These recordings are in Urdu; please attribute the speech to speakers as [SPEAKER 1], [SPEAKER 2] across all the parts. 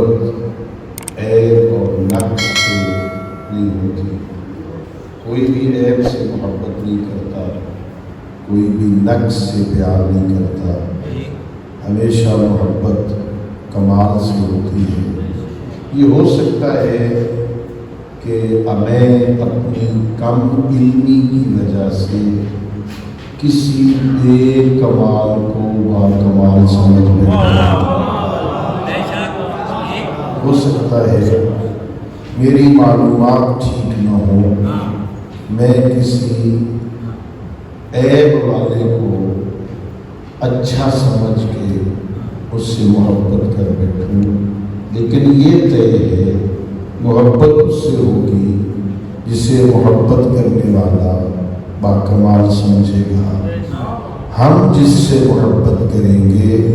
[SPEAKER 1] محبت عیب اور نقص سے نہیں ہوتی. کوئی بھی عیب سے محبت نہیں کرتا، کوئی بھی نقص سے پیار نہیں کرتا. ہمیشہ محبت کمال سے ہوتی ہے. یہ ہو سکتا ہے کہ میں اپنی کم علمی کی وجہ سے کسی بے کمال کو با کمال سمجھ بیٹھا. ہو سکتا ہے میری معلومات ٹھیک نہ ہو، میں کسی عیب والے کو اچھا سمجھ کے اس سے محبت کر بیٹھوں. لیکن یہ طے ہے محبت اس سے ہوگی جسے محبت کرنے والا باکمال سمجھے گا. ہم جس سے محبت کریں گے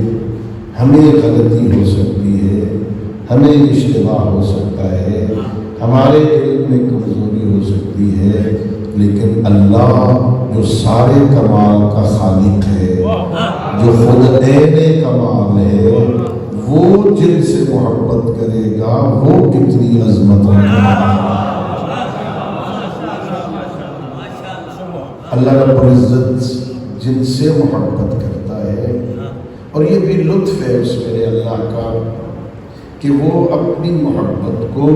[SPEAKER 1] ہمیں غلطی ہو سکتی ہے، ہمیں اشتباہ ہو سکتا ہے، ہمارے دل میں کمزوری ہو سکتی ہے، لیکن اللہ جو سارے کمال کا خالق ہے، جو خود عین کمال ہے، وہ جن سے محبت کرے گا وہ کتنی عظمت رکھتا ہے. اللہ رب العزت جن سے محبت کرتا ہے، اور یہ بھی لطف ہے اس میرے اللہ کا کہ وہ اپنی محبت کو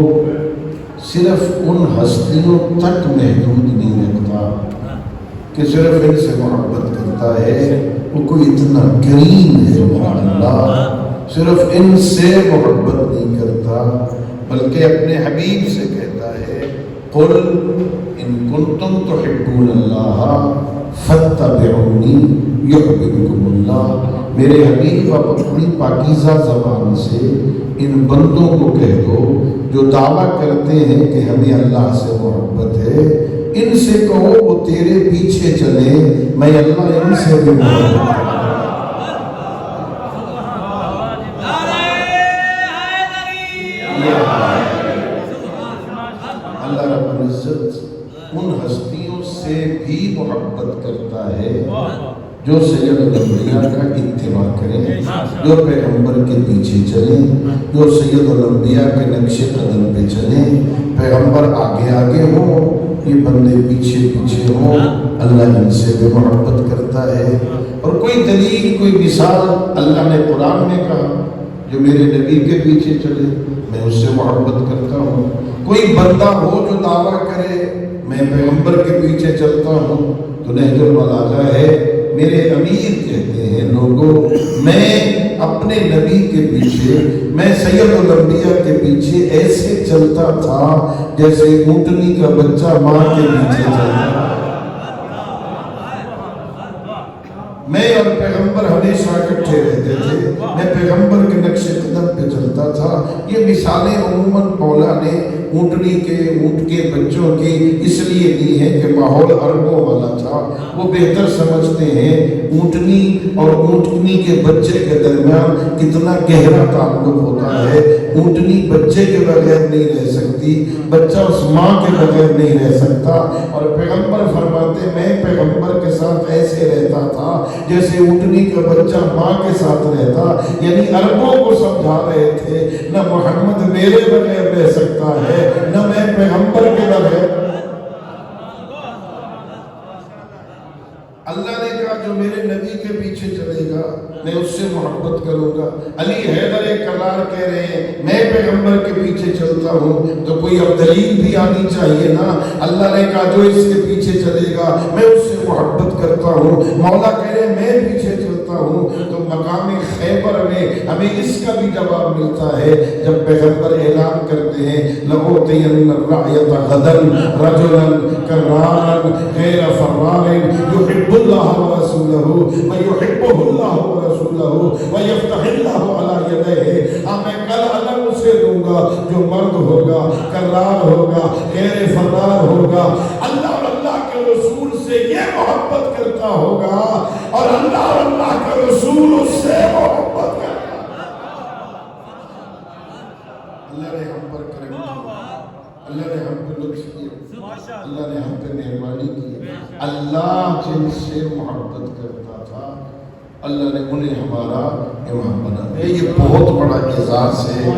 [SPEAKER 1] صرف ان ہستیوں تک محدود نہیں رکھتا کہ صرف ان سے محبت کرتا ہے. وہ کوئی اتنا کریم ہے میرا اللہ، صرف ان سے محبت نہیں کرتا بلکہ اپنے حبیب سے کہتا ہے قل ان کنتم تحبون اللہ فاتبعونی یحببکم اللہ. میرے حبیب آپ اپنی پاکیزہ زبان سے ان بندوں کو کہہ دو جو دعویٰ کرتے ہیں کہ ہمیں اللہ سے محبت ہے، ان سے کہو وہ تیرے پیچھے چلے، میں اللہ ان سے بھی محبت کرتا ہوں. اللہ رب العزت ان ہستیوں سے بھی محبت کرتا ہے جو سید الانبیاء کا اتباع کریں، جو پیغمبر کے پیچھے چلیں، جو سید الانبیاء کے نقش قدم پہ چلیں. پیغمبر آگے آگے ہوں، یہ بندے پیچھے پیچھے ہوں. اللہ ان سے بھی محبت کرتا ہے. اور کوئی دلیل، کوئی مثال اللہ نے قرآن میں کہا جو میرے نبی کے پیچھے چلے میں اس سے محبت کرتا ہوں. کوئی بندہ ہو جو دعویٰ کرے میں پیغمبر کے پیچھے چلتا ہوں تو نہج البلاغہ ہے. میرے امیر کہتے ہیں لوگوں میں اپنے نبی کے پیچھے، میں سید الانبیاء کے پیچھے ایسے چلتا تھا جیسے اونٹنی کا بچہ ماں کے پیچھے چلتا. میں اور پیغمبر ہمیشہ اکٹھے رہتے تھے، میں پیغمبر کے نقش قدم پہ چلتا تھا. یہ مثالیں عموماً مولا نے اونٹنی کے، اونٹ کے بچوں کی اس لیے دی ہے کہ ماحول عربوں والا تھا. وہ بہتر سمجھتے ہیں اونٹنی اور اونٹنی کے بچے کے درمیان کتنا گہرا تعلق ہوتا ہے. اونٹنی بچے کے بغیر نہیں رہ سکتی، بچہ اس ماں کے بغیر نہیں رہ سکتا. اور پیغمبر فرماتے میں پیغمبر کے ساتھ ایسے رہتا تھا جیسے اونٹنی کا بچہ ماں کے ساتھ رہتا. یعنی عربوں کو سمجھا رہے تھے نہ محمد میرے بغیر رہ سکتا ہے نہ میں پیغمبر کے بغیر. اللہ نے کہا جو میرے نبی کے پیچھے چلے گا میں اس سے محبت کروں گا. علی حیدر کرار کہہ رہے ہیں میں پیغمبر کے پیچھے چلتا ہوں تو کوئی اب دلیل بھی آنی چاہیے نا. اللہ نے کہا جو اس کے پیچھے چلے گا میں اس سے محبت کرتا ہوں. مولا کہہ رہے میں پیچھے چلتا ہوں. تو مقام خیبر میں ہمیں اس کا بھی جواب ملتا ہے جب پیغمبر اعلان کرتے ہیں لَأُعْطِيَنَّ الرَّعْيَةَ غَدًا رَجُلًا كَرَّارًا غَيْرَ فَرَّارٍ يُحِبُّ اللَّهَ وَرَسُولَهُ وَيُحِبُّهُ اللَّهُ وَرَسُولَهُ وَيَفْتَحِ اللَّهُ عَلَى يَدَيْهِ. میں کل علم اسے دوں گا جو مرد ہوگا، کرار ہوگا، غیر فرار ہوگا، اللہ اور اللہ کے رسول سے یہ محبت کرتا ہوگا اور اللہ اور اللہ کے رسول اس سے محبت کرتا. اللہ نے ہم پر کرم کیا، اللہ نے ہم پہ لطف کیا، اللہ نے ہم پہ مہربانی کی. اللہ جن سے محبت کرتا تھا اللہ نے انہیں ہمارا امام بنا دیا. یہ بہت بڑا اعزاز ہے.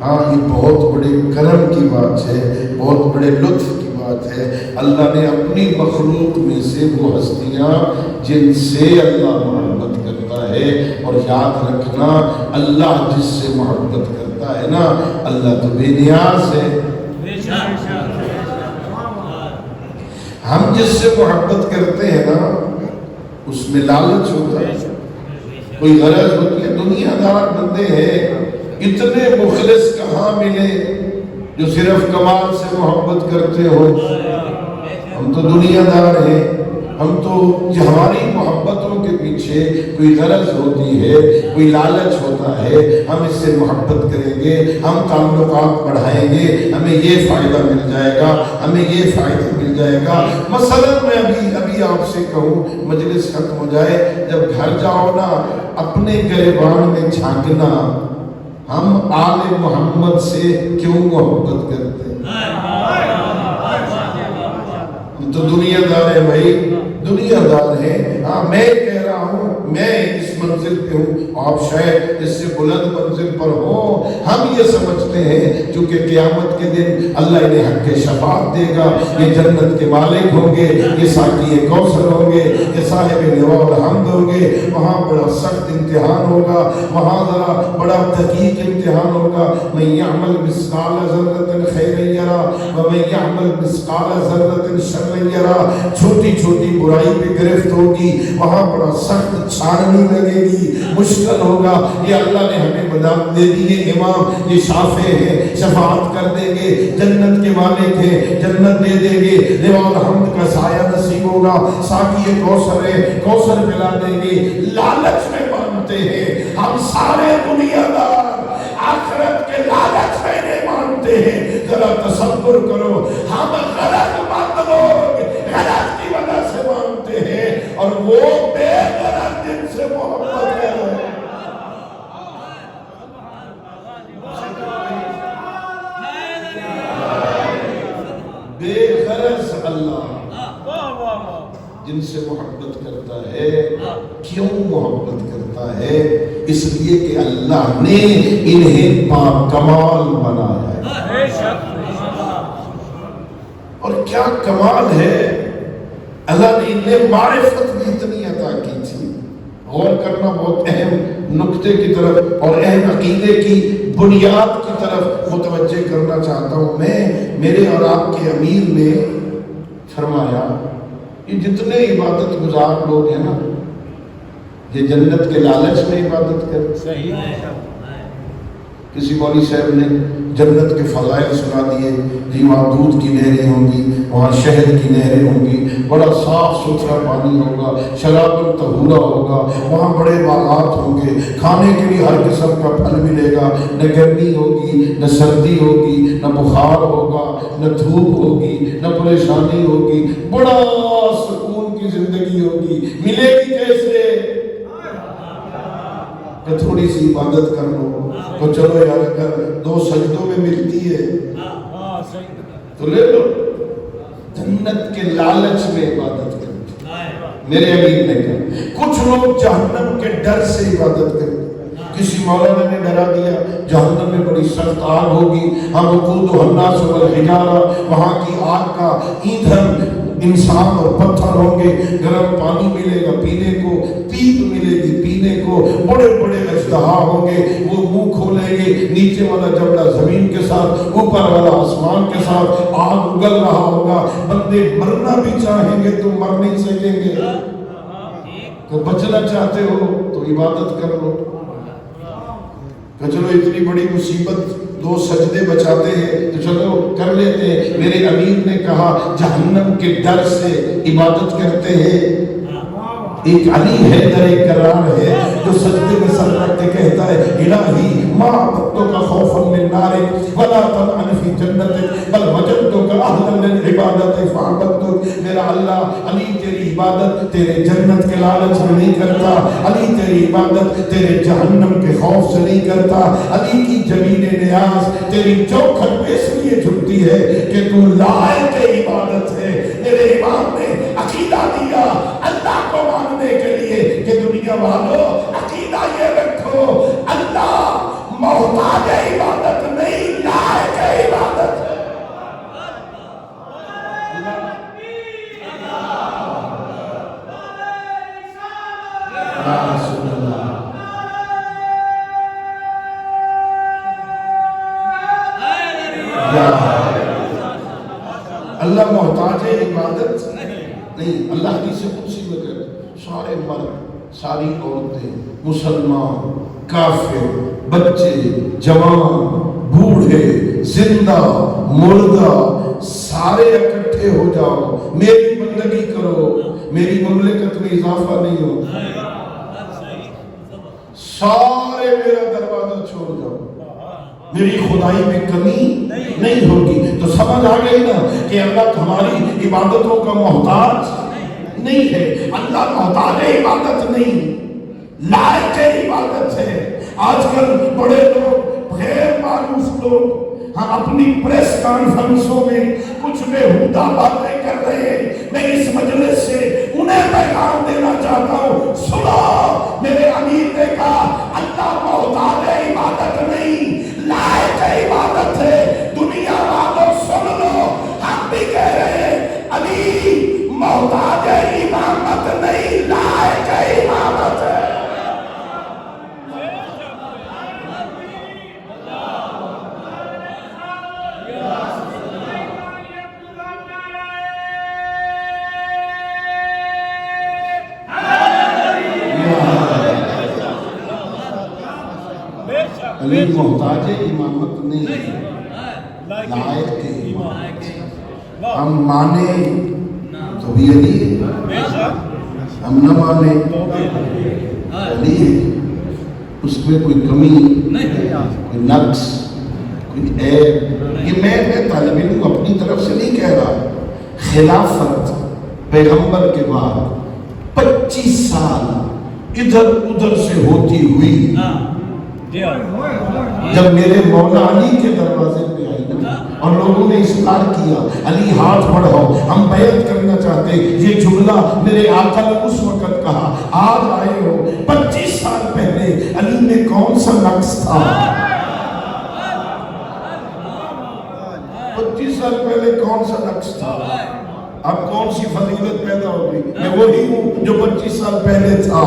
[SPEAKER 1] ہاں یہ بہت بڑے کرم کی بات ہے، بہت بڑے لطف کی بات ہے۔ اللہ نے اپنی مخلوق میں سے وہ ہستیاں جن سے اللہ محبت کرتا ہے، اور یاد رکھنا اللہ جس سے محبت کرتا ہے نا، اللہ تو بے نیاز ہے۔ ہم جس سے محبت کرتے ہیں نا اس میں لالچ ہوتا ہے، کوئی غرض ہوتی ہے۔ دنیا دار بندے ہیں، اتنے مخلص کہاں ملے جو صرف کمال سے محبت کرتے ہو۔ ہم تو دنیا دار ہیں، ہم تو ہماری محبتوں کے پیچھے کوئی غرض ہوتی ہے، کوئی لالچ ہوتا ہے، ہم اس سے محبت کریں گے، ہم تعلقات بڑھائیں گے، ہمیں یہ فائدہ مل جائے گا، ہمیں یہ فائدہ مل جائے گا۔ مثلا میں ابھی آپ سے کہوں، مجلس ختم ہو جائے، جب گھر جاؤ نا اپنے گریبان میں جھانکنا، ہم آل محمد سے کیوں محبت کرتے ہیں؟ ہم تو دنیا دار ہیں بھائی، دنیا دار ہیں۔ ہاں میں کہہ رہا ہوں، میں اس منزل پہ ہوں، آپ شاید اس سے بلند منزل پر ہو۔ ہم یہ سمجھتے ہیں چونکہ قیامت کے دن اللہ انہیں حق شفاعت دے گا، یہ جنت کے مالک ہوں گے، یہ ساقی کوثر ہوں گے، یہ صاحب لواء الحمد ہوں گے۔ وہاں بڑا سخت امتحان ہوگا، وہاں ذرا بڑا دقیق امتحان ہوگا۔ من یعمل مثقال ذرۃ خیرا یرا ومن یعمل مثقال ذرۃ شرا یرا۔ چھوٹی چھوٹی برائی پہ گرفت ہوگی، وہاں بڑا سخت چھاننی لگے گی، مشکل ہوگا۔ یہ اللہ نے ہمیں بدات دے دی، یہ امام یہ شافع ہیں، شفاعت کر دیں گے، جنت کے مالک ہیں، جنت دے دیں گے، لواء الحمد کا سایہ نصیب ہوگا، ساقی کوثر ہے، کوثر پلا دیں گے۔ لالچ میں مانتے ہیں ہم سارے دنیا دار، آخرت کے لالچ میں نہیں مانتے ہیں۔ ذرا تصور کرو، ہم غلط مند لوگ غلط کی وجہ سے مانتے ہیں، اور وہ بے غلط جن سے محبت کر رہے ہیں۔ بے غرض اللہ جن سے محبت کرتا ہے، کیوں محبت کرتا ہے؟ اس لیے کہ اللہ نے انہیں پاکمال بنایا ہے۔ اور کیا کمال ہے، اللہ نے انہیں معرفت بھی اتنی عطا کی تھی۔ غور کرنا بہت اہم نقطے کی طرف اور اہم عقیدے کی بنیاد کی طرف متوجہ کرنا چاہتا ہوں میں۔ میرے اور آپ کے امیر نے فرمایا، یہ جتنے عبادت گزار لوگ ہیں نا، یہ جنت کے لالچ میں عبادت کرتے ہیں۔ کسی مولوی صاحب نے جنت کے فضائل سنا دیے، جی وہاں دودھ کی نہریں ہوں گی، وہاں شہد کی نہریں ہوں گی، بڑا صاف ستھرا پانی ہوگا، شراب طہورا ہوگا، وہاں بڑے باغات ہوں گے، کھانے کے لیے ہر قسم کا پھل ملے گا، نہ گرمی ہوگی، نہ سردی ہوگی، نہ بخار ہوگا، نہ دھوپ ہوگی، نہ پریشانی ہوگی، بڑا سکون کی زندگی ہوگی۔ ملے گی کیسے؟ کہ تھوڑی سی عبادت کر لو، تو چلو یار اگر 2 سجدوں میں ملتی ہے تو لے لو۔ جنت کے لالچ میں عبادت کرتے میرے امیر نے کہا۔ کچھ لوگ جہنم کے ڈر سے عبادت کرتے، کسی مولانا نے ڈرا دیا جہنم میں بڑی سخت آگ ہوگی، ہم وقودها الناس والحجارہ، وہاں کی آگ کا ایندھن انسان اور پتھر ہوں گے، گرم پانی ملے گا پینے کو، پیپ ملے گی پینے کو، بڑے بڑے اژدہا ہوں گے، وہ منہ کھولیں گے، نیچے والا جبڑا زمین کے ساتھ، اوپر والا آسمان کے ساتھ، آگ اگل رہا ہوگا۔ بندے مرنا بھی چاہیں گے تو مر نہیں سکیں گے۔ تو بچنا چاہتے ہو تو عبادت کر لو، کہ چلو اتنی بڑی مصیبت 2 سجدے بچاتے ہیں تو چلو کر لیتے ہیں۔ میرے امیر نے کہا جہنم کے ڈر سے عبادت کرتے ہیں۔ ایک علی حیدر کرار ہے جو سجدے میں سر رکھ کے کہتا ہے، الہی ما عبدتک خوفا من نارک ولا طمعا فی جنتک بل وجدتک اہلا للعبادت فعبدتک۔ میرا اللہ، علی تیری عبادت تیرے جنت کے لالچ میں نہیں کرتا، علی تیری عبادت تیرے جہنم کے خوف سے نہیں کرتا، علی کی جمیل نیاز تیری چوکھٹ پہ اس لیے جھکتی ہے کہ تو لائق عبادت ہے۔ میرے امام نے عقیدہ دیا اللہ کو ماننے کے لیے کہ دنیا والوں عقیدہ یہ رکھو، اللہ محتاج عبادت نہیں اللہ محتاج ہے عبادت نہیں. اللہ حدیث قدسی میں کہتے ہیں سارے مرد ساری عورتیں مسلمان کافر بچے جوان بوڑھے زندہ مردہ سارے اکٹھے ہو جاؤ میری بندگی کرو میری مملکت میں اضافہ نہیں ہوتا. سارے میرا دروازہ چھوڑ جاؤ میری خدائی میں کمی نہیں ہوگی. تو سمجھ آ گئی نا کہ اللہ ہماری عبادتوں کا محتاج نہیں ہے. اللہ محتاج عبادت نہیں لائق عبادت ہے. آج کل بڑے لوگ غیر معروف لوگ ہم اپنی پریس کانفرنسوں میں کچھ بےہودہ باتیں کر رہے ہیں. میں اس مجلس سے انہیں پیغام دینا چاہتا ہوں سنو میرے امیر نے کہا اللہ محتاج عبادت نہیں لائق عبادت ہے. دنیا والوں سن لو ہم بھی کہہ رہے ہیں علی محتاج عبادت نہیں لائق عبادت ہے. علی محتاج امامت نہیں لائق امامت. ہم مانے تو بھی علی ہے ہم نہ مانے علی ہے. اس میں کوئی کمی کوئی نقص کوئی عیب یہ میں طالب علم اپنی طرف سے نہیں کہہ رہا. خلافت پیغمبر کے بعد 25 سال ادھر ادھر سے ہوتی ہوئی جب میرے مولا علی کے دروازے پہ آئی اور لوگوں نے اصرار کیا علی ہاتھ بڑھاؤ ہم بیعت کرنا چاہتے. یہ جملہ میرے آقا نے اس وقت کہا. آج آئے ہو 25 سال پہلے علی میں کون سا نقص تھا؟ 25 سال پہلے کون سا نقص تھا؟ اب کون سی فضیلت پیدا ہو گئی؟ میں وہی ہوں جو 25 سال پہلے تھا.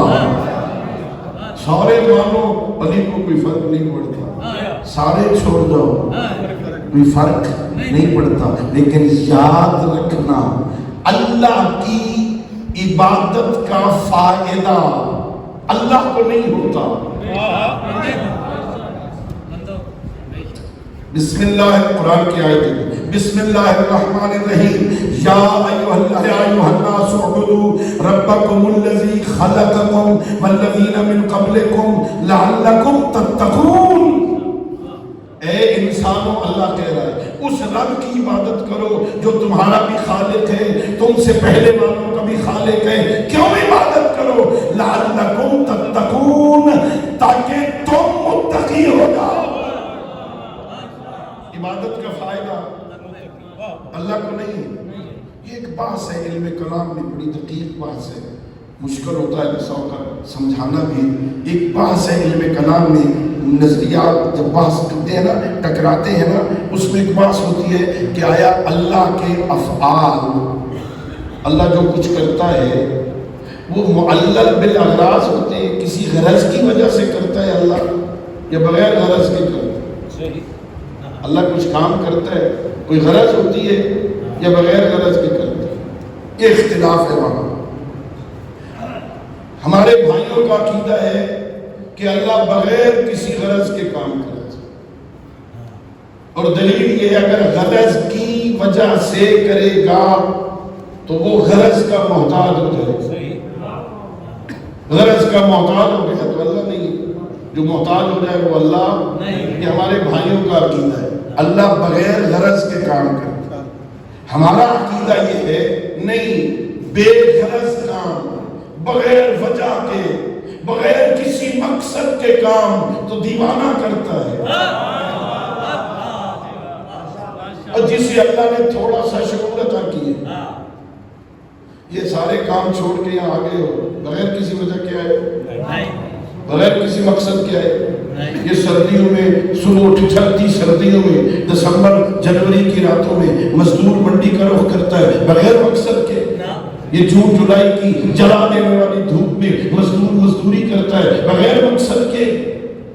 [SPEAKER 1] سارے مانو علی کو کوئی فرق نہیں پڑتا سارے چھوڑ جاؤ کوئی فرق نہیں پڑتا. لیکن یاد رکھنا اللہ کی عبادت کا فائدہ اللہ کو نہیں ہوتا. بسم اللہ قرآن کی آیت بسم اللہ الرحمن الرحیم یا ایھا الناس اعبدوا ربکم الذی خلقکم والذین من قبلکم لعلکم تتقون. اے انسانوں اللہ کہہ رہا ہے اس رب کی عبادت کرو جو تمہارا بھی خالق ہے تم سے پہلے والوں کا بھی خالق ہے. کیوں عبادت کرو؟ لعلکم تتقون تاکہ تم متقی ہو جاؤ. عبادت کا فائدہ اللہ کو نہیں. یہ ایک بحث ہے علم کلام میں بڑی دقیق بحث ہے. مشکل ہوتا ہے بسا اوقات سمجھانا بھی. ایک بحث ہے علم کلام میں نظریات جب بحث کرتے ہیں نا ٹکراتے ہیں نا اس میں ایک بحث ہوتی ہے کہ آیا اللہ کے افعال اللہ جو کچھ کرتا ہے وہ معلل بالاغراض ہوتے ہیں کسی غرض کی وجہ سے کرتا ہے اللہ یا بغیر غرض کے کرتا ہے. اللہ کچھ کام کرتا ہے کوئی غرض ہوتی ہے یا بغیر غرض کے کرتا ہے. یہ اختلاف ہے وہاں. ہمارے بھائیوں کا عقیدہ ہے کہ اللہ بغیر کسی غرض کے کام کرتا ہے اور دلیل یہ ہے اگر غرض کی وجہ سے کرے گا تو وہ غرض کا محتاج ہو جائے گا. غرض کا محتاج ہو گیا تو اللہ نہیں. جو محتاج ہو جائے وہ اللہ نہیں. یہ ہمارے بھائیوں کا عقیدہ ہے اللہ بغیر غرض کے کام کرتا. ہمارا عقیدہ یہ ہے نہیں بے غرض کام بغیر وجہ کے بغیر کسی مقصد کے کام تو دیوانہ کرتا ہے. اور جسے اللہ نے تھوڑا سا شعور عطا کیا یہ سارے کام چھوڑ کے یہاں آگے ہو بغیر کسی وجہ کے آئے بغیر کسی مقصد کے آئے. یہ سردیوں میں صبح ٹھٹھرتی سردیوں میں دسمبر جنوری کی راتوں میں مزدور منڈی کا رخ کرتا ہے بغیر مقصد کے. یہ جون جولائی کی جلا دینے والی دھوپ میں مزدور مزدوری کرتا ہے بغیر مقصد کے.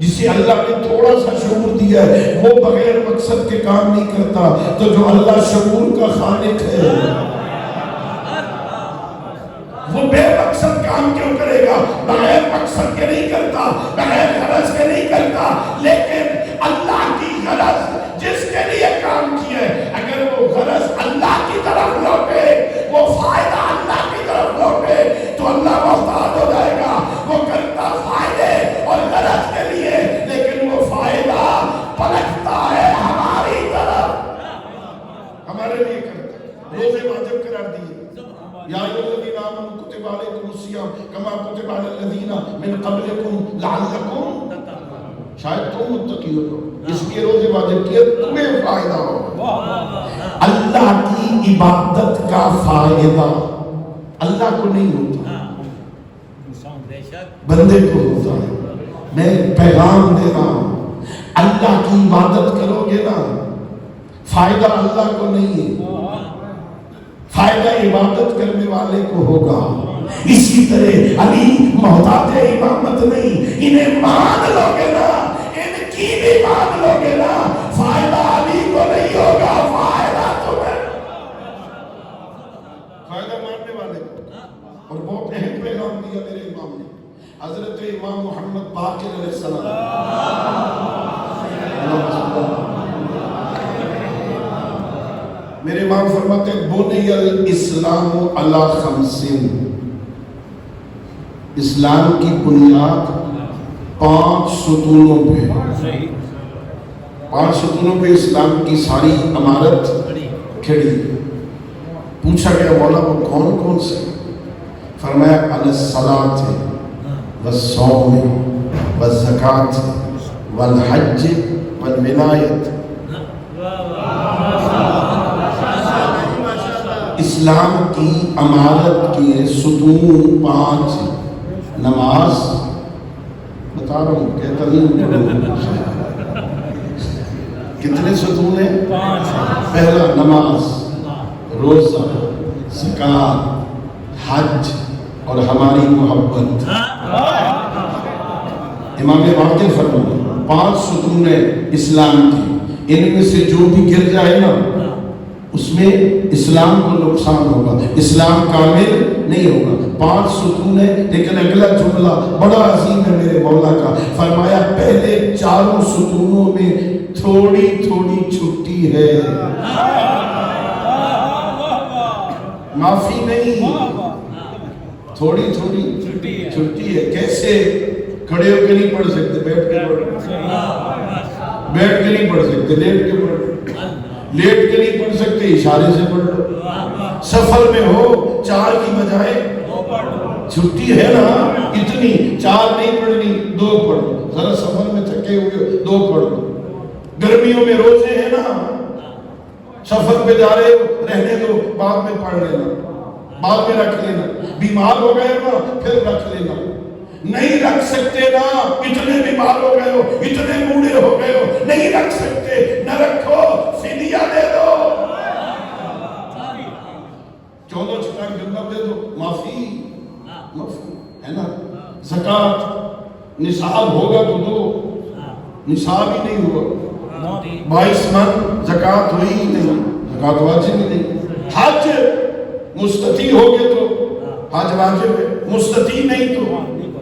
[SPEAKER 1] جسے اللہ نے تھوڑا سا شعور دیا ہے وہ بغیر مقصد کے کام نہیں کرتا، تو جو اللہ شعور کا خالق ہے وہ بے مقصد کام کیوں کرے گا؟ بغیر مقصد کے نہیں کرتا، بغیر غرض کے نہیں کرتا، لیکن اللہ کی غرض جس کے لیے کام کیا ہے اگر وہ غرض اللہ کی طرف لوٹے، وہ فائدہ اللہ کی طرف لوٹے تو اللہ محتاط ہو جائے گا۔ وہ کرتا فائدے اور غرض کے لیے، لیکن وہ فائدہ پلٹتا ہے ہماری طرف، ہمارے لیے کرتا ہے۔ روزے واجب قرار دیے، یا ایھا الذین آمنوا کتب علیکم الصیام کما کتب علی الذین من قبلکم لعلکم، شاید تم متقی ہو، اس لیے روزے واجب کیے تمہیں فائدہ ہو۔ اللہ کی عبادت کا فائدہ اللہ کو نہیں ہوتا، بندے کو ہوتا ہے۔ میں پیغام دے رہا ہوں، اللہ کی عبادت کرو گے نا، فائدہ اللہ کو نہیں ہے، فائدہ عبادت کرنے والے کو ہوگا۔ اسی طرح علی محتاج امامت نہیں، انہیں مان لو گے نا، ان کی بھی مان لو گے نا، فائدہ علی کو نہیں ہوگا، فائدہ تمہیں، فائدہ ماننے والے کو۔ اور بہت اہم پیغام دیا میرے امام نے، حضرت امام محمد باقر علیہ السلام، میرے امام فرماتے ہیں بنی الاسلام علی خمسین، اسلام کی بنیاد 5 ستونوں پہ، 5 ستونوں پہ اسلام کی ساری عمارت کھڑی۔ پوچھا گیا مولا وہ کون کون سے؟ فرمایا علی الصلاۃ والصوم والزکاۃ والحج والولایت۔ اسلام کی عمارت کے ستون 5، نماز، بتا رہا ہوں کہتا نہیں، کتنے ستون ہیں؟ 5۔ پہلا نماز، روزہ، زکات، حج اور ہماری محبت۔ امام باقر فرماتے 5 ستون ہیں اسلام کی، ان میں سے جو بھی گر جائے نا اس میں اسلام کو نقصان ہوگا، اسلام کامل نہیں ہوگا۔ 5 ستون ہے، لیکن اگلا جملہ بڑا عظیم ہے میرے مولا کا، فرمایا پہلے 4 ستونوں میں تھوڑی تھوڑی چھٹی ہے، معافی نہیں، تھوڑی تھوڑی چھٹی ہے۔ کیسے؟ کھڑے ہو کے نہیں پڑھ سکتے، بیٹھ کے پڑھ، بیٹھ کے نہیں پڑھ سکتے، لیٹ کے پڑھ، لیٹ کے نہیں پڑھ سکتے، اشارے سے پڑھ لو۔ سفر میں ہو 4 کی بجائے چھٹی ہے نا، اتنی 4 نہیں پڑھنی، 2 پڑھ لو، ذرا سفر میں تھکے ہوئے 2 پڑھ لو۔ گرمیوں میں روزے ہیں نا، سفر پہ جا رہے ہو رہنے دو، بعد میں پڑھ لینا، بعد میں رکھ لینا، بیمار ہو گئے نا پھر رکھ لینا، نہیں رکھ سکتے نا، اتنے بیمار ہو گئے ہو، اتنے بوڑھے ہو گئے ہو، نہیں رکھ سکتے، نہ رکھو، فدیہ دے دو، 14 چھٹائی جنگل دے دو، معافی ہے نا۔ زکات نصاب ہوگا تو دو، نصاب ہی نہیں ہوا، 22 من زکات ہوئی ہی نہیں، زکات واجب ہی نہیں۔ حج مستطیع ہوگے تو حج واجب ہے، مستطیع نہیں تو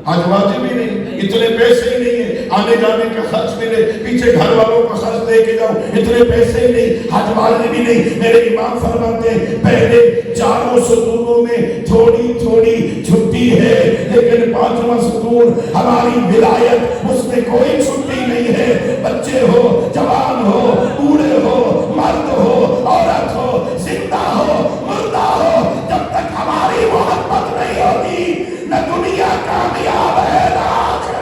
[SPEAKER 1] حج واجب ہی نہیں، اتنے پیسے ہی نہیں ہیں، آنے جانے کا خرچ ملے، پیچھے گھر والوں کا خرچ دے کے جاؤ، اتنے پیسے ہی نہیں، حج واجب ہی نہیں۔ میرے امام فرماتے ہیں پہلے 4 ستونوں میں تھوڑی تھوڑی چھٹی ہے، لیکن 5واں ستون ہماری ولایت، اس میں کوئی چھٹی نہیں ہے۔ بچے ہو، جوان ہو، بوڑھے ہو، مرد ہو، عورت ہو، زندہ ہو، مردہ ہو، جب تک ہماری محبت نہیں ہوگی نہ دنیا کامیاب ہے نہ آخرت۔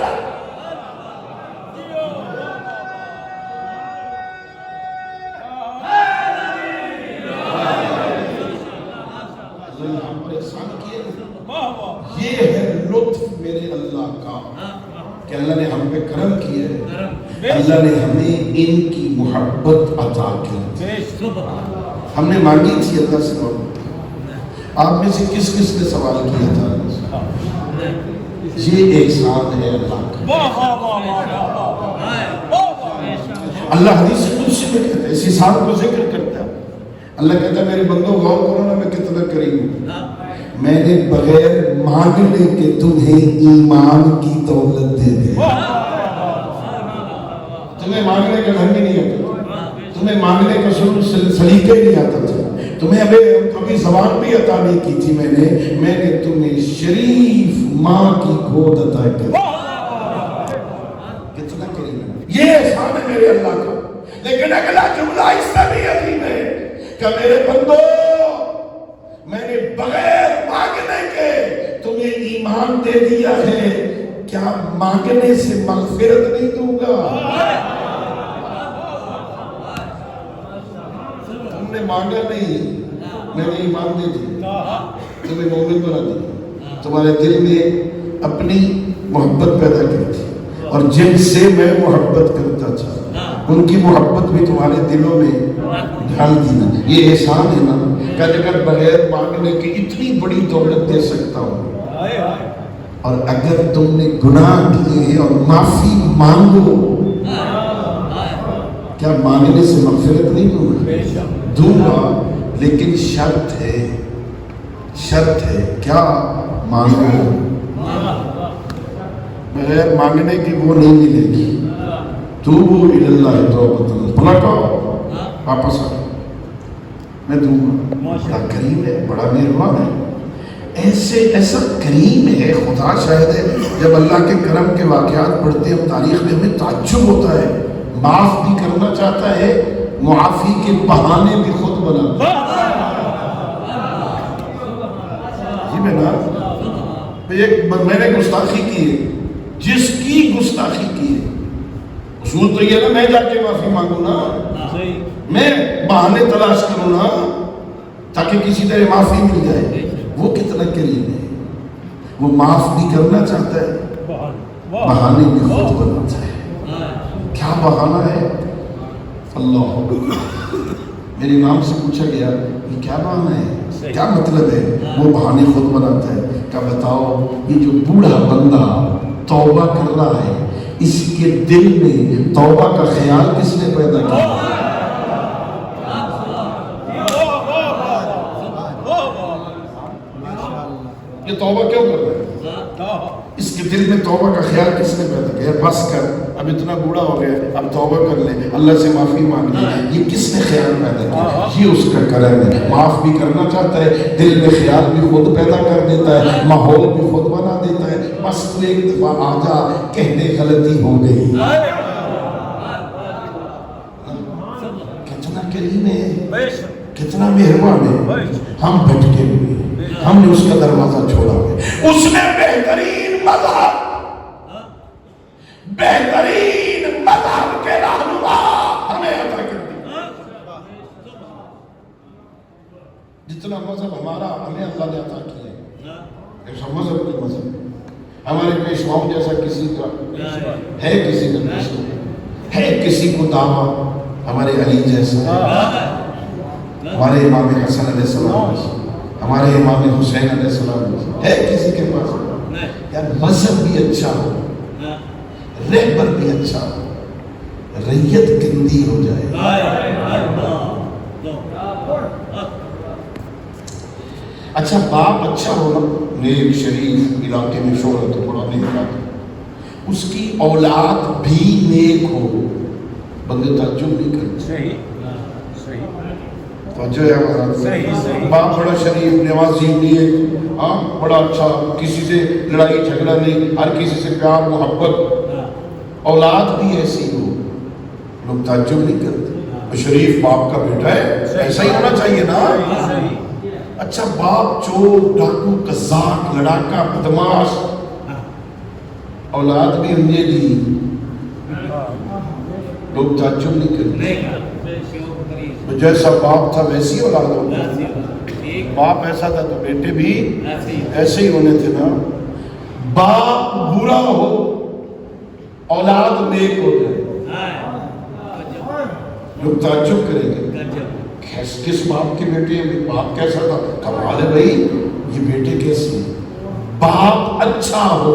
[SPEAKER 1] یہ ہے لطف میرے اللہ کا کہ اللہ نے ہم پہ کرم کیا ہے، اللہ نے ہمیں ان کی محبت عطا کی۔ ہم نے مانگی تھی اللہ سے محبت۔ آپ میں سے کس کس نے سوال کیا تھا؟ یہ احسان ہے اللہ کا۔ اللہ حدیث قدسی میں کہتا ہے، اس احسان کو ذکر کرتا ہے۔ اللہ کہتا ہے میرے بندوں غور کرو نا میں کتنا کریم ہوں، میں نے بغیر مانگنے کے تمہیں ایمان کی دولت دے دی۔ تمہیں مانگنے کا ڈھنگ نہیں آتا، تمہیں مانگنے کا سلیقہ نہیں آتا تھا، تمہیں ابھی زبان بھی عطا نہیں کی تھی میں نے تمہیں شریف ماں کی گود عطا کر دی۔ کتنا کریم ہے، یہ احسان ہے میرے اللہ کا۔ لیکن اگلا جملہ اس سے بھی عظیم ہے کہ میرے بندو میں نے بغیر مانگنے کے تمہیں ایمان دے دیا ہے، کیا مانگنے سے مغفرت نہیں دوں گا؟ تم نے مانگا نہیں، میں نے ایمان دے دیا، تمہیں مومن بنا دیا، تمہارے دل میں اپنی محبت پیدا کی تھی، اور جن سے میں محبت کرتا تھا ان کی محبت بھی تمہارے دلوں میں ڈھال دی نا۔ یہ احسان ہے نا کہ اگر بغیر مانگنے کی اتنی بڑی دولت دے سکتا ہوں، اور اگر تم نے گناہ کیے اور معافی مانگو، کیا مانگنے سے مغفرت نہیں دوں گا؟ لیکن شرط ہے کیا؟ مانگو، بغیر مانگنے کی وہ نہیں ملے گی۔ توبوا الی اللہ توبۃ، پلٹو واپس آ، میں دوں گا۔ بڑا کریم ہے، بڑا مہربان ہے، ایسا کریم ہے خدا شاہد ہے۔ جب اللہ کے کرم کے واقعات پڑھتے ہیں تاریخ میں ہمیں تعجب ہوتا ہے، معاف بھی کرنا چاہتا ہے، معافی کے بہانے بھی خود بناتا ہے۔ میں نے گستاخی کی ہے، جس کی گستاخی کی ہے، اصول تو یہ نا میں جا کے معافی مانگوں نا، میں بہانے تلاش کروں نا تاکہ کسی طرح معافی مل جائے۔ وہ کتنا کریم ہے، وہ معاف بھی کرنا چاہتا ہے، بہانے بھی خود بناتا ہے۔ کیا بہانہ ہے؟ اللہ، میرے امام سے پوچھا گیا یہ کیا بہانہ ہے، کیا مطلب ہے؟ وہ بہانے خود بناتا ہے۔ کیا بتاؤ، یہ جو بوڑھا بندہ توبہ کر رہا ہے، اس کے دل میں توبہ کا خیال کس نے پیدا کیا؟ یہ توبہ کیوں کر رہا ہے؟ اس کے دل میں توبہ کا خیال کس نے پیدا کیا؟ بس کر، اب اتنا بوڑھا ہو گیا، اب توبہ کر لے، اللہ سے معافی مانگ لے۔ یہ کس نے خیال پیدا کیا؟ یہ اس کا کرم ہے۔ معاف بھی کرنا چاہتا ہے، دل میں خیال بھی خود پیدا کر دیتا ہے، ماحول بھی خود بنا دیتا ہے۔ بس تو ایک دفعہ آ جا، کہنے غلطی ہو گئی۔ کتنا کریم ہے، کتنا مہربان ہے۔ ہم بھٹکے ہوئے، ہم نے اس کا دروازہ چھوڑا ہے۔ اس نے بہترین مذہب کے رہنما ہمیں عطا کر دی۔ جتنا مذہب ہمارا ہمیں اللہ نے عطا کیا ہے، ایسا مذہب کی مذہب ہمارے پیشواؤں جیسا کسی کا ہے، کسی کا پیشوا ہے، کسی کو دعویٰ ہمارے علی جیسا ہے، ہمارے امام حسن علیہ السلام ہمارے امام حسین علیہ السلام ہے، کسی کے پاس یار مذہب بھی اچھا ہو، رہبر بھی اچھا ہو، ریت گندی ہو جائے۔ اچھا باپ اچھا ہونا، نیک شریف، علاقے میں شہرت ہو، بڑا نیک بات، اس کی اولاد بھی نیک ہو، بندے تعجب نہیں کرتے۔ توجہ ہے ہمارا، باپ بڑا شریف، نوازی، نیک، بڑا اچھا، کسی سے لڑائی جھگڑا نہیں، ہر کسی سے پیار محبت، اولاد بھی ایسی ہو، لوگ تعجب نہیں کرتے۔ شریف باپ کا بیٹا ہے، ایسا ہی ہونا چاہیے نا۔ اچھا باپ چور، ڈاکو، قزاق، لڑاکا، بدماش، اولاد بھی انجے دی، لوگ تعجب نہیں کرتے۔ جیسا باپ تھا ویسی اولاد ہوتی، باپ ایسا تھا تو بیٹے بھی ایسے ہی ہونے تھے نا۔ باپ برا ہو، اولاد نیک ہو جائے، لوگ تعجب کریں گے، کس باپ کے بیٹے ہیں، باپ کیسا تھا، کمال ہے بھائی، یہ بیٹے کیسے ہیں۔ باپ اچھا ہو،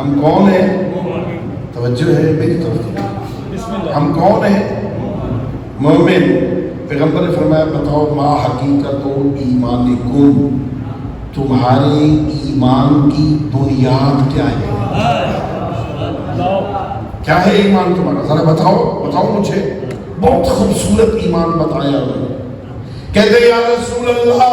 [SPEAKER 1] ہم کون ہیں؟ توجہ ہے میری طرف، ہم کون ہیں؟ مومن۔ پیغمبر نے فرمایا بتاؤ ما حقیقت و ایمانکم، تمہارے ایمان کی بنیاد کیا ہے؟ کیا ہے ایمان تمہارا؟ ذرا بتاؤ مجھے۔ بہت خوبصورت ایمان بتایا انہوں نے۔ کہتے یا رسول اللہ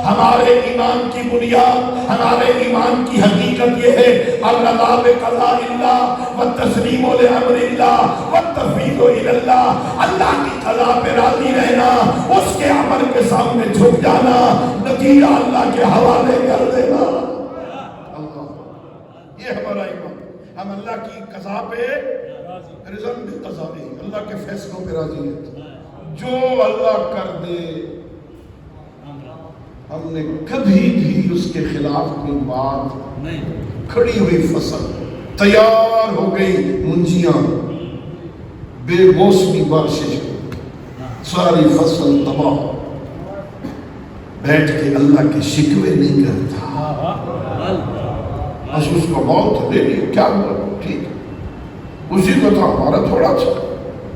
[SPEAKER 1] ہمارے ایمان کی بنیاد، ہمارے ایمان کی حقیقت یہ ہے الرضا بقضاء اللہ والتسلیم لامر اللہ والتفویض الی اللہ، اللہ کی قضا پہ راضی رہنا، اس کے امر کے سامنے جھک جانا، نتیجہ اللہ کے حوالے کر دینا۔ اللہ، یہ ہمارا ایمان۔ ہم اللہ کی قضا پہ رضا بقضاء، اللہ کے فیصلوں پہ راضی ہیں، جو اللہ کر دے ہم نے کبھی بھی اس کے خلاف کوئی بات نہیں۔ کھڑی ہوئی فصل تیار ہو گئی، منجیاں، بے موسمی بارشیں، ساری فصل تباہ، بیٹھ کے اللہ کے شکوے نہیں کرتا، بس اس کا موت لے لیا، کیا ہوا ٹھیک ہے، اسی کو تھا ہمارا تھوڑا سا،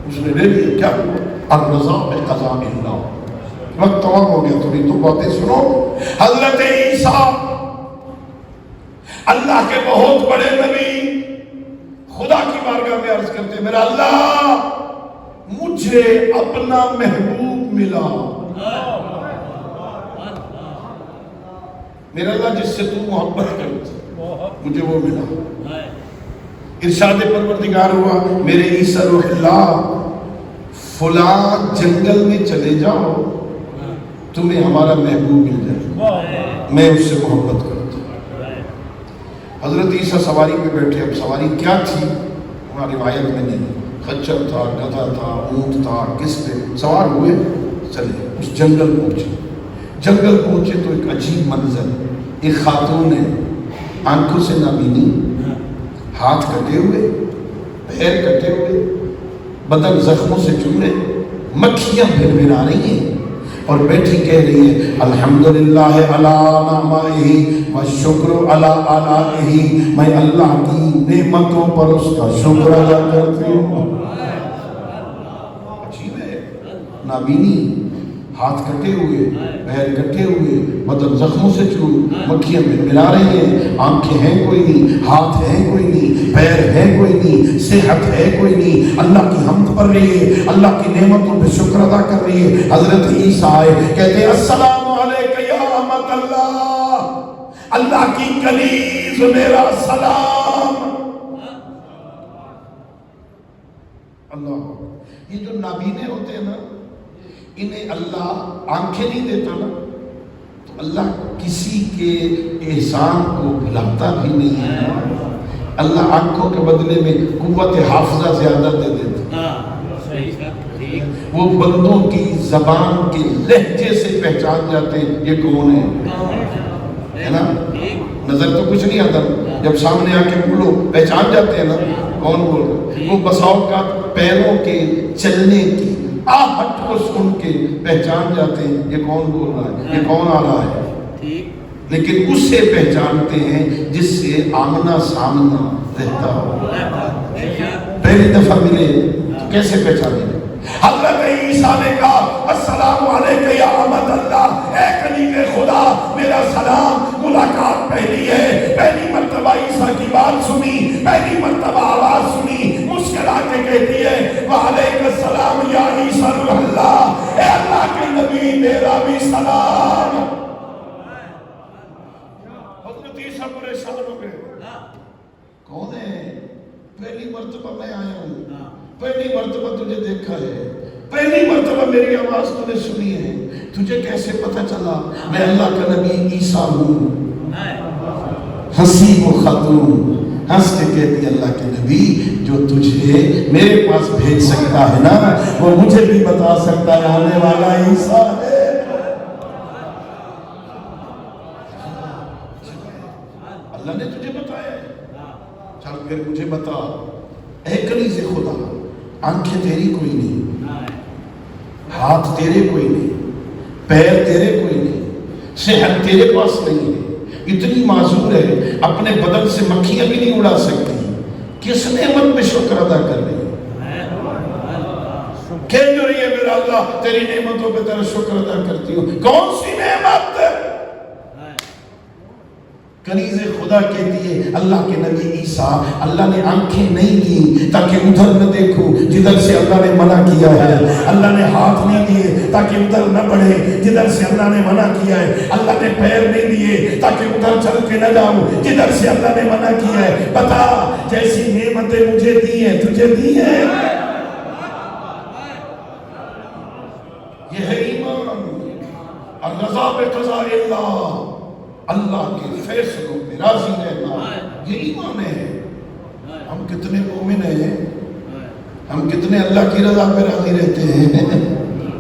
[SPEAKER 1] اس نے لے لیا، کیا ہوا، الرضا بقضاء اللہ۔ وقت تمام ہو گیا، تمہیں تو باتیں سنو۔ حضرت عیسیٰ اللہ کے بہت بڑے نبی خدا کی بارگاہ میں عرض کرتے میرا اللہ مجھے اپنا محبوب ملا، میرا اللہ جس سے تو محبت کرتا مجھے وہ ملا۔ ارشاد پروردگار ہوا میرے عیسیٰ روح اللہ فلاں جنگل میں چلے جاؤ، تمہیں ہمارا محبوب مل جائے، میں اس سے محبت کرتا ہوں۔ حضرت عیسیٰ سواری پہ بیٹھے، اب سواری کیا تھی ہماری روایت میں نہیں، خچر تھا، گدھا تھا، اونٹ تھا، کس پہ سوار ہوئے چلے، اس جنگل پہنچے تو ایک عجیب منظر، ایک خاتون ہے، آنکھوں سے نابینی، ہاتھ کٹے ہوئے، پیر کٹے ہوئے، بدن زخموں سے چورے، مکھیاں بھربھرا رہی ہیں اور بیٹھی کہہ رہی ہے الحمدللہ علی نعمائہ والشکر علی آلائہ، میں اللہ کی نعمتوں پر اس کا شکر ادا کرتی ہوں۔ عجیب ہے، نابینی، ہاتھ کٹے ہوئے، پیر کٹے ہوئے، بدن زخموں سے چور، مکھیاں بھربھرا رہی ہیں، آنکھیں ہیں کوئی نہیں، ہاتھ ہیں کوئی نہیں، پیر ہے کوئی نہیں، صحت ہے کوئی نہیں، اللہ کی حمد پڑھ رہی ہے، اللہ کی نعمتوں پہ شکر ادا کر رہی ہے۔ حضرت عیسیٰ آئے، کہتے السلام علیکہ یا امت اللہ، اللہ کی کنیز میرا سلام۔ اللہ، یہ جو نابینے ہوتے ہیں نا، انہیں اللہ آنکھیں نہیں دیتا نا، تو اللہ کسی کے احسان کو بھلاتا بھی نہیں ہے، اللہ آنکھوں کے بدلے میں قوت حافظہ زیادہ دے دیتا، وہ بندوں کی زبان کے لہجے سے پہچان جاتے ہیں یہ کون ہے نا، نظر تو کچھ نہیں آتا، جب سامنے آ کے بولو پہچان جاتے ہیں نا کون بول رہا، وہ بساؤ کا پیروں کے چلنے کی آہٹ کو سن کے پہچان جاتے ہیں یہ کون بول رہا ہے، یہ کون آ رہا ہے، لیکن اس سے پہچانتے ہیں جس سے آمنا سامنا رہتا ہو، پہلی دفعہ ملے تو کیسے پہچانے گے۔ حضرت عیسیٰ نے کہا السلام علیکہ یا امت اللہ، اے کلیم خدا میرا سلام۔ ملاقات پہلی ہے، پہلی مرتبہ عیسیٰ کی بات سنی، پہلی مرتبہ آواز سنی، مسکرا کے کہتی ہے وعلیکم السلام یا عیسیٰ روح اللہ، اے اللہ کے نبی میرا بھی سلام۔ حضرت عیسیٰ پریشان ہو گئے، کون ہے؟ پہلی مرتبہ میں آیا ہوں، پہلی مرتبہ تجھے دیکھا ہے، پہلی مرتبہ میری آواز تو نے سنی ہے، تجھے کیسے پتہ چلا میں اللہ کا نبی عیسیٰ ہوں؟ حسین و خاتون ہنس کے کہتی اللہ کے نبی جو تجھے میرے پاس بھیج سکتا ہے نا وہ مجھے بھی بتا سکتا ہے آنے والا عیسیٰ ہے۔ اللہ نے تجھے بتایا ہے، چل پھر مجھے بتا، اے کنیز خدا، آنکھیں تیری کوئی نہیں، ہاتھ تیرے کوئی نہیں، پیر تیرے کوئی نہیں، صحت تیرے پاس نہیں ہے، اتنی معذور ہے اپنے بدن سے مکھیاں بھی نہیں اڑا سکتی، کس نعمت پہ شکر ادا کر رہی ہے؟ کہہ جو رہی ہے میرا اللہ تیری نعمتوں پہ تیرا شکر ادا کرتی ہوں، کون سی نعمت؟ کنیز خدا کہتی ہے اللہ کے نبی عیسیٰ اللہ نے آنکھیں نہیں دی تاکہ ادھر نہ دیکھوں جدھر سے اللہ نے منع کیا ہے، اللہ نے ہاتھ نہیں دیے تاکہ ادھر نہ بڑھے جدھر سے اللہ نے منع کیا ہے، اللہ نے پیر نہیں دیے تاکہ ادھر چل کے نہ جاؤں جدھر سے اللہ نے منع کیا ہے۔ بتا جیسی نعمتیں مجھے دی ہیں تجھے دی ہیں، یہ ہے ایمان۔ الرضا بقضاء اللہ، اللہ کے فیصلوں پہ راضی رہنا، یہ ایمان ہے۔ ہم کتنے مومن ہیں، ہم کتنے اللہ کی رضا پہ راضی رہتے ہیں؟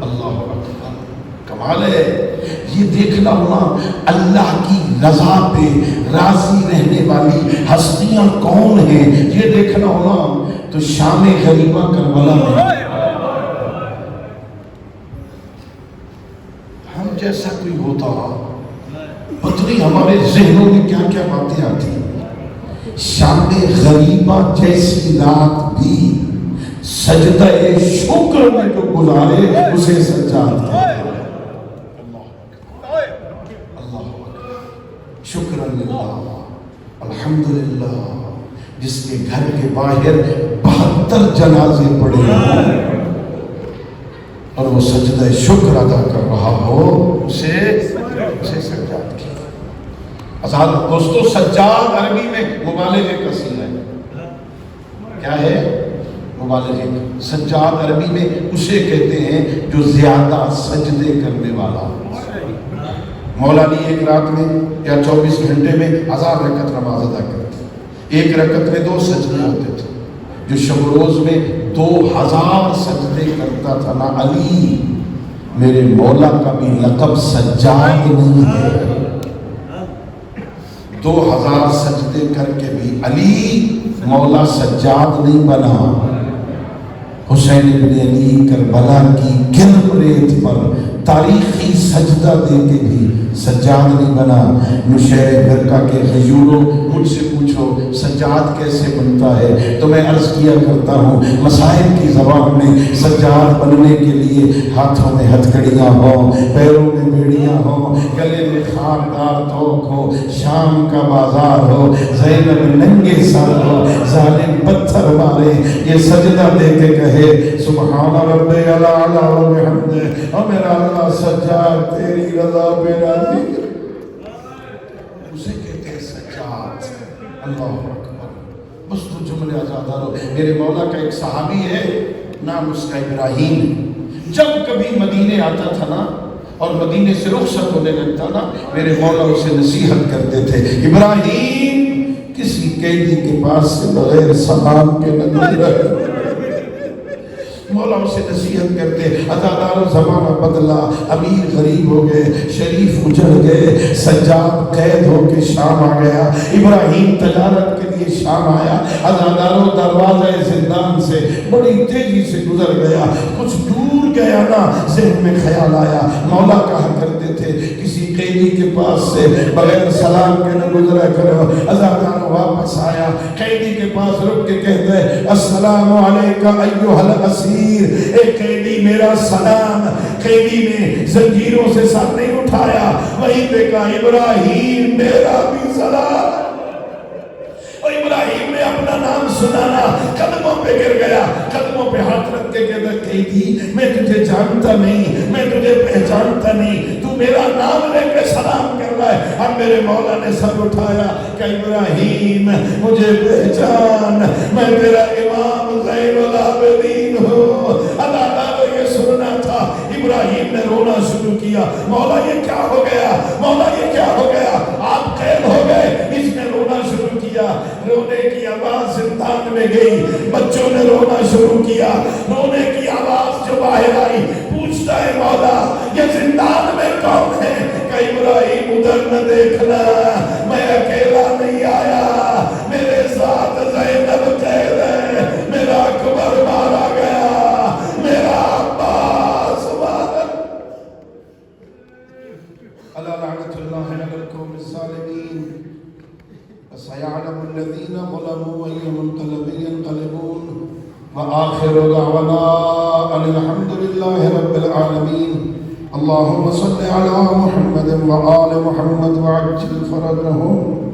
[SPEAKER 1] اللہ اکبر، کمال ہے۔ یہ دیکھنا ہونا اللہ کی رضا پہ راضی رہنے والی ہستیاں کون ہیں، یہ دیکھنا ہونا تو شام غریبہ کربلا میں ہم جیسا کوئی ہوتا، پتہ نہیں ہمارے ذہنوں میں کیا کیا باتیں آتی۔ شام غریبہ جیسی رات بھی سجدہ شکر میں جو گزارے اسے سجاد کہتے ہیں۔ اللہ شکر اللہ، الحمدللہ، جس کے گھر کے باہر 72 جنازے پڑے ہیں اور وہ سجدہ شکر ادا کر رہا ہو، اسے سجاد کی۔ آزاد دوستو، سجاد عربی میں مبالغے کا صیغہ ہے۔ کیا ہے؟ مبالغے کا۔ سجاد عربی میں اسے کہتے ہیں جو زیادہ سجدے کرنے والا۔ مولا علی ایک رات میں یا 24 گھنٹے میں 1000 رکعت نماز ادا کرتے، ایک رکعت میں 2 سجدے ہوتے تھے۔ جو شب و روز میں 2000 سجدے کرتا تھا نا علی، میرے مولا کا بھی لقب سجاد نہیں ہے۔ 2000 سجدے کر کے بھی علی مولا سجاد نہیں بنا۔ حسین ابن علی کربلا کی گرم ریت پر تاریخی سجدہ دے کے بھی سجاد نہیں بنا۔ نشیر برکہ کے غیوروں مجھ سے پوچھو سجاد کیسے بنتا ہے تو میں عرض کیا کرتا ہوں مسائل کی زبان میں سجاد بننے کے لیے ہاتھوں میں ہتھکڑیاں ہوں، پیروں میں بیڑیاں ہوں، گلے میں خاردار توق ہو، شام کا بازار ہو، زینب ننگے سر ہو، ظالم پتھر مارے، یہ سجدہ دے کے کہے سبحان ربی الاعلی و بحمدہ، اور میرا اللہ سجاد تیری رضا پہ راضی، اسے کہتے ہیں سجاد۔ اللہ اکبر، بس تو جملے آزادارو۔ میرے مولا کا ایک صحابی ہے، نام اس کا ابراہیم، جب کبھی مدینے آتا تھا نا اور مدینے سے رخصت ہونے لگتا نا، میرے مولا اسے نصیحت کرتے تھے، ابراہیم کسی قیدی کے پاس سے بغیر سلام کے نہ گزرے۔ مولا اسے نصیحت کرتے، عزادارو زمانہ بدلا، امیر غریب ہو گئے، شریف اجڑ گئے، سجاد قید ہو کے شام آ گیا، ابراہیم تجارت کے لیے شام آیا، عزادارو دروازہ زندان سے بڑی تیزی سے گزر گیا، کچھ دور گیا نا ذہن میں خیال آیا، مولا کہا کرتے تھے کسی قیدی کے پاس سے بغیر سلام کے نہ گزرا کرو۔ عزادارو واپس آیا، قیدی کے پاس رک کے کہتے السلام علیکم ایھا الاسیر، اے قیدی میرا سلام۔ قیدی نے زنجیروں سے سر نہیں اٹھایا، وہیں پہ کہا ابراہیم میرا بھی سلام۔ اور ابراہیم نے اپنا نام سنانا، قدموں پہ گر گیا، قدموں پہ ہاتھ رکھ کے کہتا قیدی میں تجھے جانتا نہیں، میں تجھے پہچانتا نہیں، تو میرا نام لے کے سلام کر رہا ہے۔ اب میرے مولا نے سر اٹھایا کہ ابراہیم مجھے پہچان، میں تیرا امام زین العابدین ہوں۔ اللہ کو یہ سننا تھا، ابراہیم نے رونا شروع کیا، مولا یہ کیا ہو گیا، مولا یہ کیا ہو گیا، آپ قید ہو گئے۔ اس نے رونا شروع کیا، رونے کی آواز زندان میں گئی، بچوں نے رونا شروع کیا، رونے کی آواز جو باہر آئی، پوچھتا ہے مولا یہ زندان میں کون ہے؟ کہ ابراہیم ادھر نہ دیکھنا، میں اکیلا نہیں آیا، میرے ساتھ زینب قید ہے، میرا اکبر مارا گیا، میرا عباس مارا۔ اللہ لعنة الله على القوم الظالمين وسيعلم الذين ظلموا أي منقلب ينقلبون وآخر دعوانا أن الحمد لله رب العالمين اللهم صل على محمد وآل محمد وعجل فرجهم